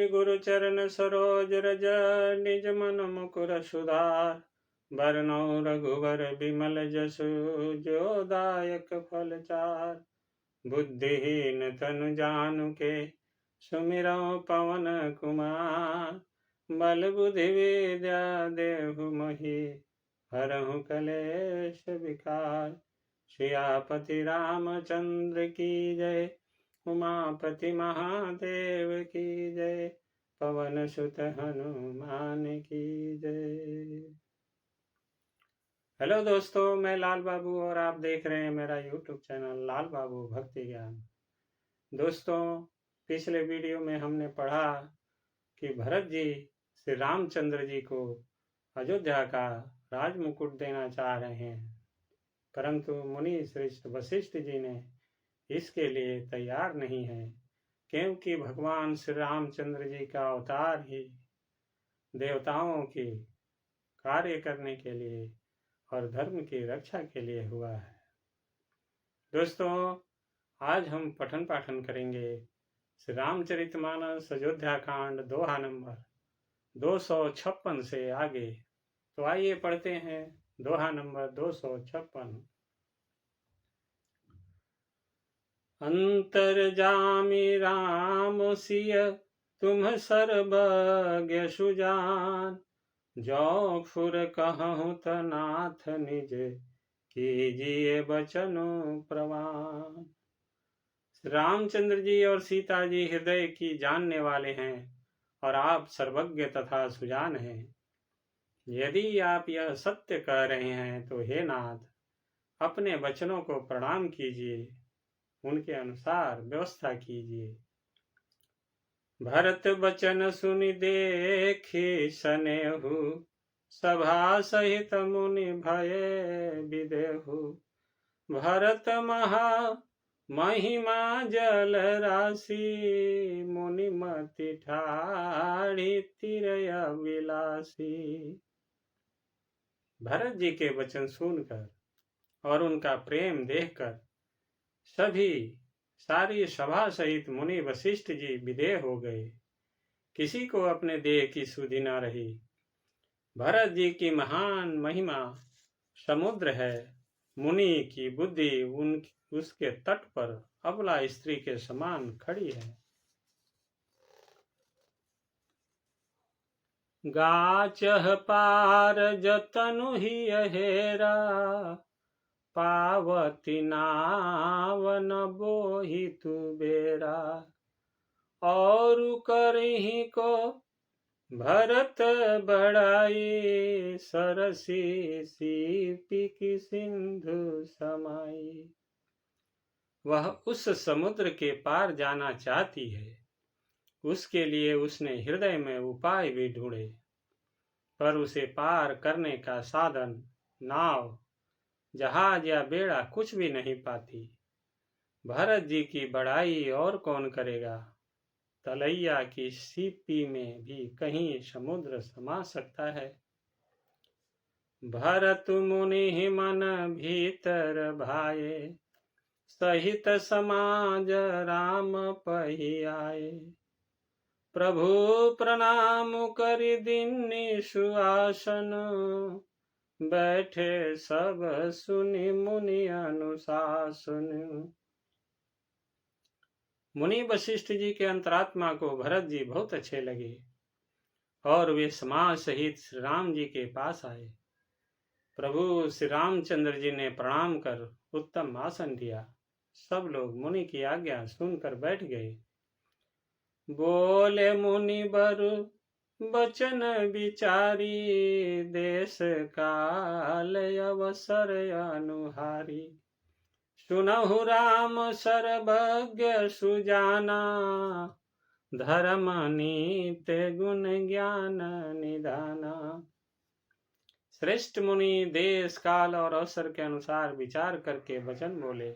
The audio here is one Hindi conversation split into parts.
श्री गुरु चरण सरोज रज निज मन मुकुर सुधार। बरनौ रघुवर बिमल जसु जो दायक फल चार। बुद्धिहीन तनु जानुके सुमिरौ पवन कुमार। बल बुद्धि विद्या देहु मोहि हरहु कलेश विकार। सियापति रामचंद्र की जय, उमापति महादेव की जय, पवन सुत हनुमान की जय। हेलो दोस्तों, मैं लाल बाबू और आप देख रहे हैं मेरा यूट्यूब चैनल लाल बाबू भक्ति ज्ञान। दोस्तों, पिछले वीडियो में हमने पढ़ा कि भरत जी श्री रामचंद्र जी को अयोध्या का राज मुकुट देना चाह रहे हैं, परंतु मुनि श्रेष्ठ वशिष्ठ जी ने इसके लिए तैयार नहीं है, क्योंकि भगवान श्री रामचंद्र जी का अवतार ही देवताओं की कार्य करने के लिए और धर्म की रक्षा के लिए हुआ है। दोस्तों, आज हम पठन पाठन करेंगे श्री रामचरितमानस अयोध्या कांड दोहा नंबर 256 से आगे। तो आइए पढ़ते हैं दोहा नंबर 256। अंतर्जामी राम सिय तुम सर्वज्ञ सुजान। जो फुर कहूँ त नाथ निज कीजिए बचनो प्रवान। रामचंद्र जी और सीता जी हृदय की जानने वाले हैं और आप सर्वज्ञ तथा सुजान हैं। यदि आप यह सत्य कह रहे हैं तो हे नाथ, अपने वचनों को प्रणाम कीजिए, उनके अनुसार व्यवस्था कीजिए। भरत बचन सुनि देखि सनेहु, सभा सहित मुनि भये विदेहु। भरत महा महिमा जल राशि, मुनि मति ठाढ़ी तिरय विलासी। भरत जी के वचन सुनकर और उनका प्रेम देखकर सारी सभा सहित मुनि वशिष्ठ जी विदेह हो गए। किसी को अपने देह की सुधि न रही। भरत जी की महान महिमा समुद्र है। मुनि की बुद्धि उसके तट पर अबला स्त्री के समान खड़ी है। गाचह पार जतनु ही हेरा, पावती नाव न बोहि तु बेरा। और करहि को भरत बड़ाई, सरसी सीपी की सिंधु समाई। वह उस समुद्र के पार जाना चाहती है। उसके लिए उसने हृदय में उपाय भी ढूंढे, पर उसे पार करने का साधन नाव, जहाज या बेड़ा कुछ भी नहीं पाती। भरत जी की बड़ाई और कौन करेगा? तलैया की सीपी में भी कहीं समुद्र समा सकता है। भरत मुनि मन भीतर भाए, सहित समाज राम पही आए। प्रभु प्रणाम करि दीन्हि सुआसन, बैठे सब सुनि मुनि अनुशासन। मुनि वशिष्ठ जी के अंतरात्मा को भरत जी बहुत अच्छे लगे और वे समाज सहित श्री राम जी के पास आए। प्रभु श्री रामचंद्र जी ने प्रणाम कर उत्तम आसन दिया। सब लोग मुनि की आज्ञा सुनकर बैठ गए। बोले मुनि बर बचन विचारी, देश काल अवसर अनुहारी। सुनहु राम सर्वज्ञ सुजाना, धर्म नीति गुण ज्ञान निधाना। श्रेष्ठ मुनि देश काल और अवसर के अनुसार विचार करके वचन बोले।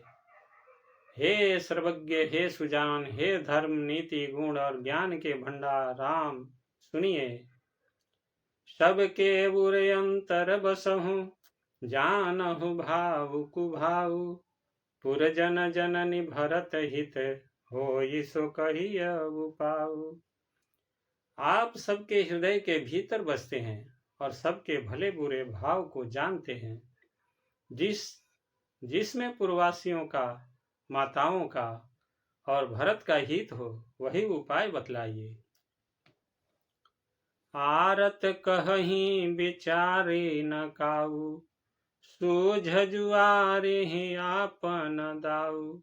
हे सर्वज्ञ, हे सुजान, हे धर्म नीति गुण और ज्ञान के भंडार राम, सुनिए। सबके बुर अंतर बसहु, जानहु भाव कुभाऊ। पुरजन जननी भरत हित, होई सो कहियउ पाऊ। आप सबके हृदय के भीतर बसते हैं और सबके भले बुरे भाव को जानते हैं। जिसमें पूर्ववासियों का, माताओं का और भरत का हित हो, वही उपाय बतलाइए। आरत कहहीं विचारे न काऊ, सूझ जुआरे आपन दाऊ।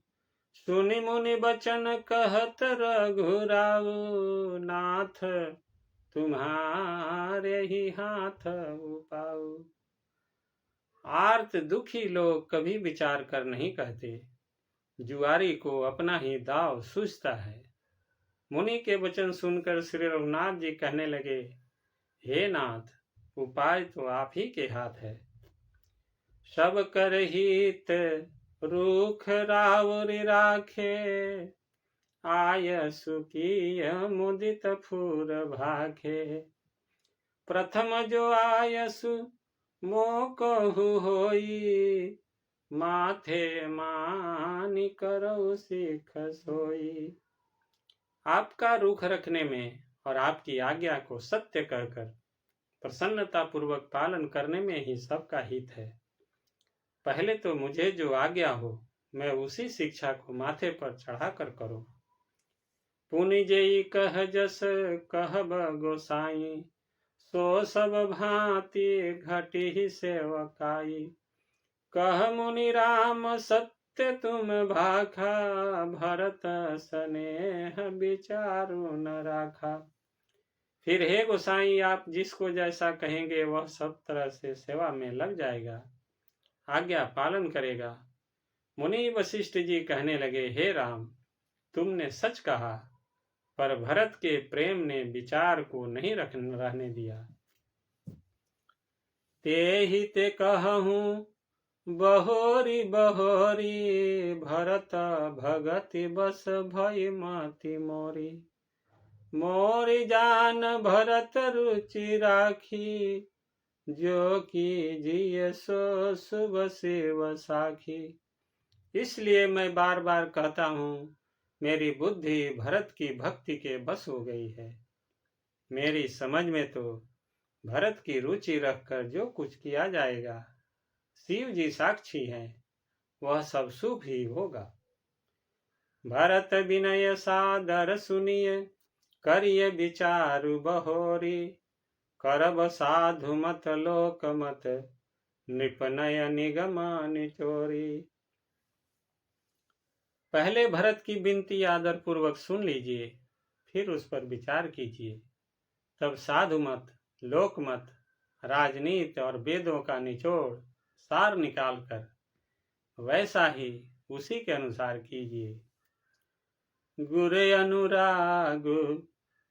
सुनि मुनि बचन कहत रघुराऊ, नाथ तुम्हारे ही हाथ उपाऊ। आर्त दुखी लोग कभी विचार कर नहीं कहते, जुआरी को अपना ही दाव सूझता है। मुनि के वचन सुनकर श्री रघुनाथ जी कहने लगे, हे नाथ, उपाय तो आप ही के हाथ है। सब कर हित रूख रावरि राखे, आयसु की मुदित फूर भाखे। प्रथम जो आयसु मोकहु होई, माथे मानि करौ सिख सोई। आपका रुख रखने में और आपकी आज्ञा को सत्य कहकर प्रसन्नता पूर्वक पालन करने में ही सबका हित है। पहले तो मुझे जो आज्ञा हो, मैं उसी शिक्षा को माथे पर चढ़ाकर करूं। पुनि जेई कह जस कहब गोसाई, सो सब भांति घटी सेवकाई। कह मुनि राम सत्य तुम भाखा, भरत स्नेह विचारु न राखा। फिर हे गोसाई, आप जिसको जैसा कहेंगे वह सब तरह से सेवा में लग जाएगा, आज्ञा पालन करेगा। मुनि वशिष्ठ जी कहने लगे, हे राम, तुमने सच कहा, पर भरत के प्रेम ने विचार को नहीं रहने दिया। ते ही ते कहूँ बहोरी बहोरी, भरत भगति बस भई मति मोरी। मोरी जान भरत रुचि राखी, जो की जिय सो शुभ शिव साखी। इसलिए मैं बार बार कहता हूँ, मेरी बुद्धि भरत की भक्ति के बस हो गई है। मेरी समझ में तो भरत की रुचि रखकर जो कुछ किया जाएगा, शिव जी साक्षी हैं, वह सब शुभ ही होगा। भरत विनय सादर सुनिय, करिय विचारु बहोरी। करब साधु मत लोक मत, नृपनय निगम निचोरी। पहले भरत की विनती आदर पूर्वक सुन लीजिए, फिर उस पर विचार कीजिए। तब साधु मत, लोक मत, राजनीति और वेदों का निचोड़ सार निकालकर वैसा ही उसी के अनुसार कीजिए। गुर अनुराग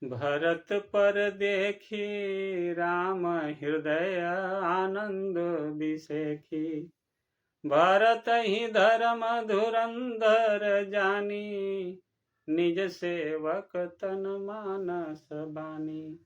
भरत पर देखी, राम हृदय आनंद बिसेखी। भरत ही धर्म धुरंधर जानी, निज सेवक तन मानस बानी।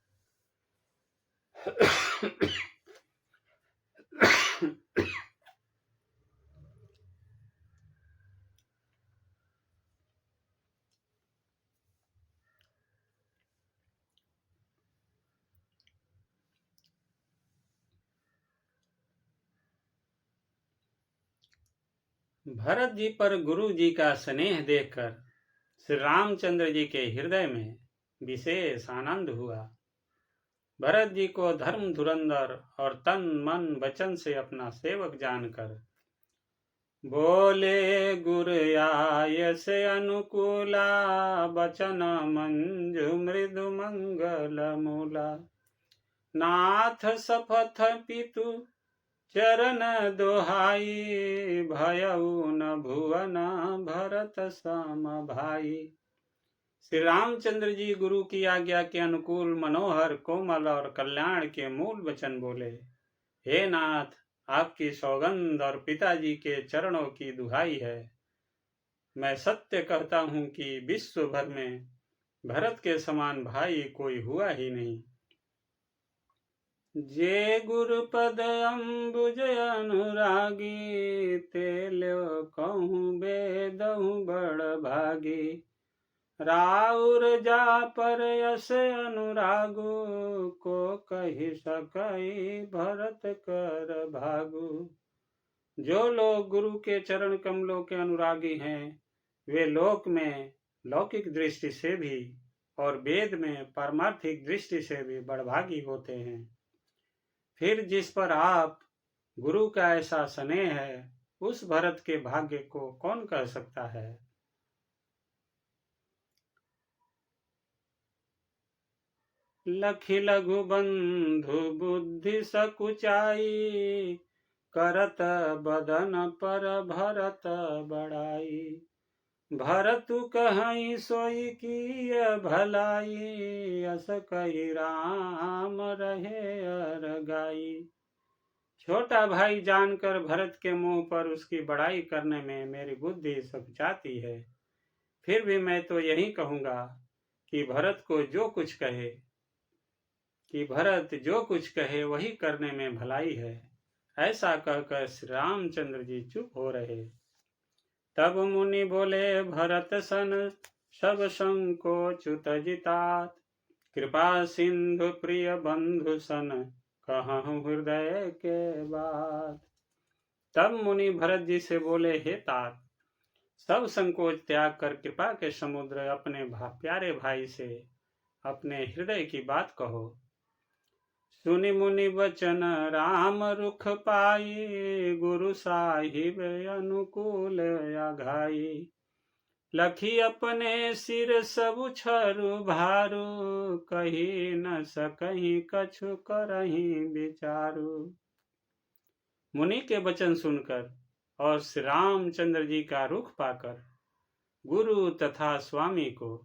भरत जी पर गुरु जी का स्नेह देखकर श्री रामचंद्र जी के हृदय में विशेष आनंद हुआ। भरत जी को धर्म धुरंधर और तन मन वचन से अपना सेवक जानकर बोले, गुरु आय से अनुकूला, बचन मंजु मृदु मंगल मूला। नाथ सपथ पितु चरण दोहाई, भयउ न भुवन भरत सम भाई। श्री रामचंद्र जी गुरु की आज्ञा के अनुकूल मनोहर, कोमल और कल्याण के मूल वचन बोले। हे नाथ, आपकी सौगंध और पिताजी के चरणों की दुहाई है। मैं सत्य कहता हूँ कि विश्व भर में भरत के समान भाई कोई हुआ ही नहीं। जे गुरुपद अम्बुज अनुरागी, ते ल्यो कहूँ बेदहूँ बड़ भागी। राउर जा पर यस अनुरागु, को कही सकई भरत कर भागु। जो लोग गुरु के चरण कमलों के अनुरागी हैं, वे लोक में लौकिक दृष्टि से भी और वेद में पारमार्थिक दृष्टि से भी बड़भागी होते हैं। फिर जिस पर आप गुरु का ऐसा स्नेह है, उस भरत के भाग्य को कौन कह सकता है। लखि लघु बंधु बुद्धि सकुचाई, करत बदन पर भरत बड़ाई। भरतु कहीं सोई की भलाई, अस कही राम रहे अरगाई। छोटा भाई जानकर भरत के मुंह पर उसकी बड़ाई करने में मेरी बुद्धि सकुचाती है। फिर भी मैं तो यही कहूंगा कि भरत जो कुछ कहे वही करने में भलाई है। ऐसा कहकर श्री रामचंद्र जी चुप हो रहे। तब मुनि बोले भरत सन सब संकोच तजितात, कृपा सिंधु प्रिय बंधु सन कहूँ हृदय के बात। तब मुनि भरत जी से बोले, हे तात, सब संकोच त्याग कर कृपा के समुद्र अपने प्यारे भाई से अपने हृदय की बात कहो। सुनि मुनि वचन राम रुख पाई, गुरु साहिब अनुकूल आघाई। लखी अपने सिर सब छरु भारू, कही न सकही कछु करही विचारू। मुनि के वचन सुनकर और श्री रामचंद्र जी का रुख पाकर गुरु तथा स्वामी को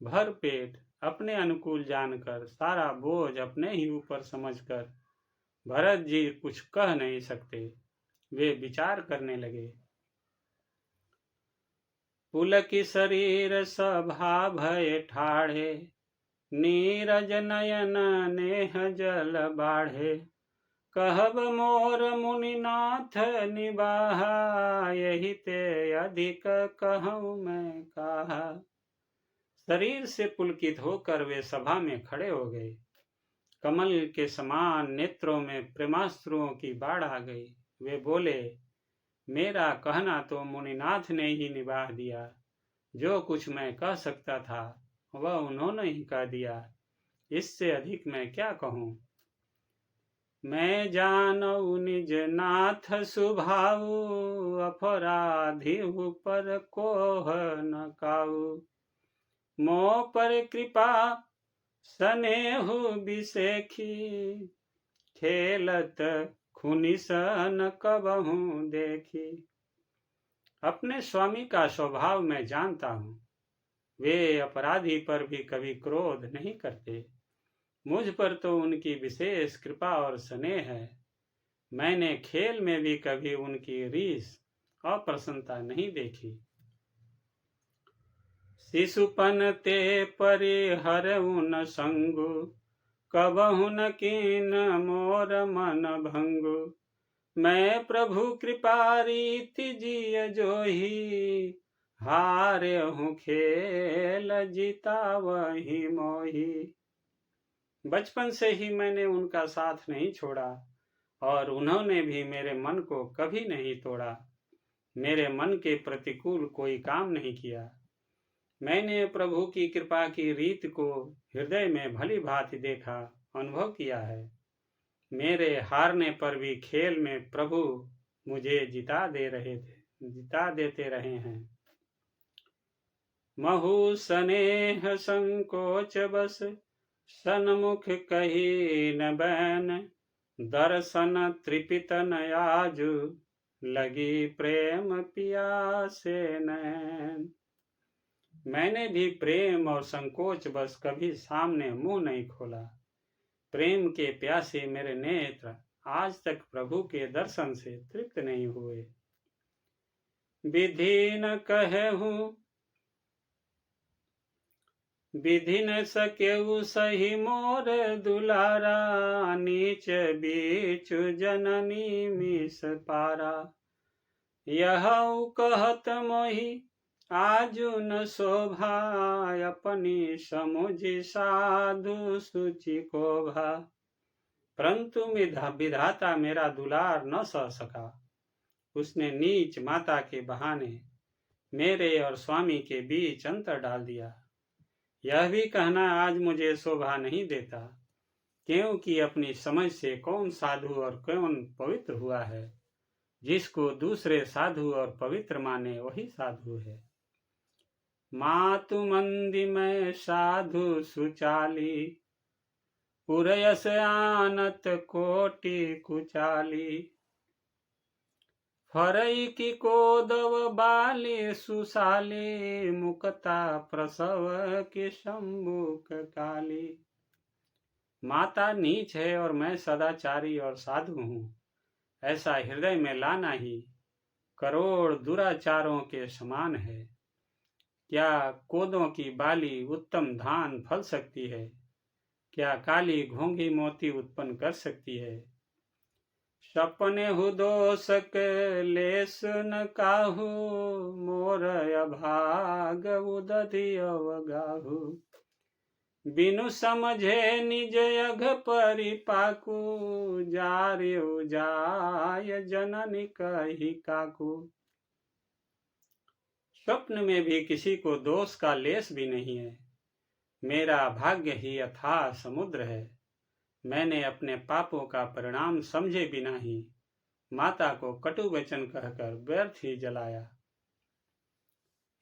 भर पेट अपने अनुकूल जानकर सारा बोझ अपने ही ऊपर समझकर भरत जी कुछ कह नहीं सकते। वे विचार करने लगे। पुलकी शरीर सभा भय ठाढ़े, नीरज नयन नेह जल बाढ़े। कहब मोर मुनिनाथ निबाहा, यही ते अधिक कहूँ मैं कहा। शरीर से पुलकित होकर वे सभा में खड़े हो गए। कमल के समान नेत्रों में प्रेमाश्रुओं की बाढ़ आ गई। वे बोले, मेरा कहना तो मुनिनाथ ने ही निभा दिया। जो कुछ मैं कह सकता था वह उन्होंने ही कह दिया। इससे अधिक मैं क्या कहूँ। मैं जानऊ निज नाथ सुभाऊ, अपराधी पर कोह न काऊ। मोह पर कृपा स्नेहु बिसेखी, खेलत खुनी सन कबहू देखी। अपने स्वामी का स्वभाव मैं जानता हूँ। वे अपराधी पर भी कभी क्रोध नहीं करते। मुझ पर तो उनकी विशेष कृपा और स्नेह है। मैंने खेल में भी कभी उनकी रीस और प्रसन्नता नहीं देखी। शिशुपन ते परिहरऊ न संगु, कबहु न कीन मोर मन भंगु। मैं प्रभु कृपा रीति जिय जोही, हारे हूँ खेल जीता वही मोही। बचपन से ही मैंने उनका साथ नहीं छोड़ा और उन्होंने भी मेरे मन को कभी नहीं तोड़ा। मेरे मन के प्रतिकूल कोई काम नहीं किया। मैंने प्रभु की कृपा की रीत को हृदय में भली भांति देखा, अनुभव किया है। मेरे हारने पर भी खेल में प्रभु मुझे जिता देते रहे हैं। महु स्नेह संकोच बस, सन्मुख कही न बैन। दर्शन तृपित नयाजु, लगी प्रेम पियासे नैन। मैंने भी प्रेम और संकोच बस कभी सामने मुंह नहीं खोला। प्रेम के प्यासे मेरे नेत्र आज तक प्रभु के दर्शन से तृप्त नहीं हुए। विधि न कहूँ विधि न सकेऊ सही मोर दुलारा, नीच बीच जननी मिस पारा। यह कहत मोहि आजु न शोभा अपनी समुझि साधु सूचि को भा। परंतु विधाता मेरा दुलार न सह सका। उसने नीच माता के बहाने मेरे और स्वामी के बीच अंतर डाल दिया। यह भी कहना आज मुझे शोभा नहीं देता, क्योंकि अपनी समझ से कौन साधु और कौन पवित्र हुआ है। जिसको दूसरे साधु और पवित्र माने वही साधु है। मातु मंदी में साधु सुचाली, पुरयस आनत कोटि कुचाली। फरई की कोदव बाली सुशाली, मुक्ता प्रसव की शंभुक काली। माता नीच है और मैं सदाचारी और साधु हूँ, ऐसा हृदय में लाना ही करोड़ दुराचारों के समान है। क्या कोदों की बाली उत्तम धान फल सकती है? क्या काली घोंघी मोती उत्पन्न कर सकती है? सपने हुदोषक लेस न काहू, मोर अभाग उदधि अवगाहू। बिनु समझे निज अघ परिपाकू, जार्यु जाय जननी कही काकू। स्वप्न में भी किसी को दोष का लेस भी नहीं है। मेरा भाग्य ही अथाह समुद्र है। मैंने अपने पापों का परिणाम समझे बिना ही माता को कटु वचन कहकर व्यर्थ ही जलाया।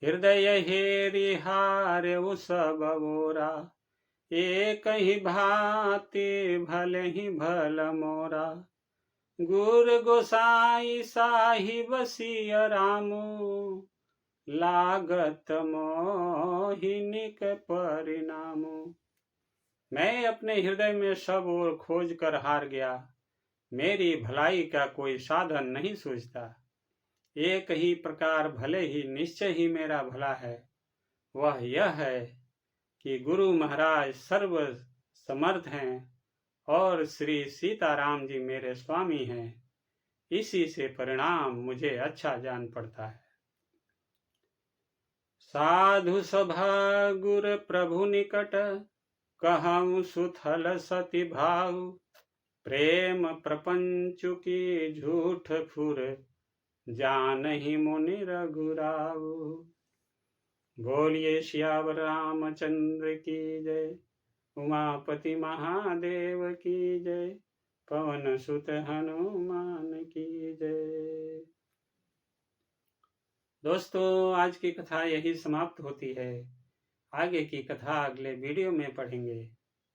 हृदय हेरि हारे उस बवोरा, एक ही भांति भले ही भल मोरा। गुर गोसाई साहिब सिय रामू, लागत मोहिनिक परिणामू। मैं अपने हृदय में सब ओर खोज कर हार गया। मेरी भलाई का कोई साधन नहीं सूझता। एक ही प्रकार भले ही निश्चय ही मेरा भला है। वह यह है कि गुरु महाराज सर्व समर्थ हैं और श्री सीताराम जी मेरे स्वामी हैं। इसी से परिणाम मुझे अच्छा जान पड़ता है। साधु सभा गुर प्रभु निकट, कहूँ सुथल सती भाव। प्रेम प्रपंचु की झूठ फुर, जानहि मुनि रघुराव। बोलिए सियावर रामचंद्र की जय, उमापति महादेव की जय, पवन सुत हनुमान की जय। दोस्तों, आज की कथा यही समाप्त होती है। आगे की कथा अगले वीडियो में पढ़ेंगे।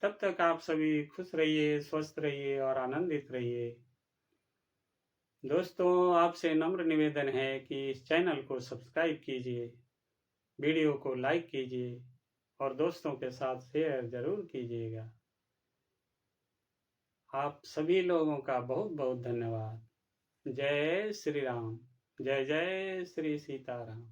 तब तक आप सभी खुश रहिए, स्वस्थ रहिए और आनंदित रहिए। दोस्तों, आपसे नम्र निवेदन है कि इस चैनल को सब्सक्राइब कीजिए, वीडियो को लाइक कीजिए और दोस्तों के साथ शेयर जरूर कीजिएगा। आप सभी लोगों का बहुत बहुत धन्यवाद। जय श्री राम, जय जय श्री सीताराम।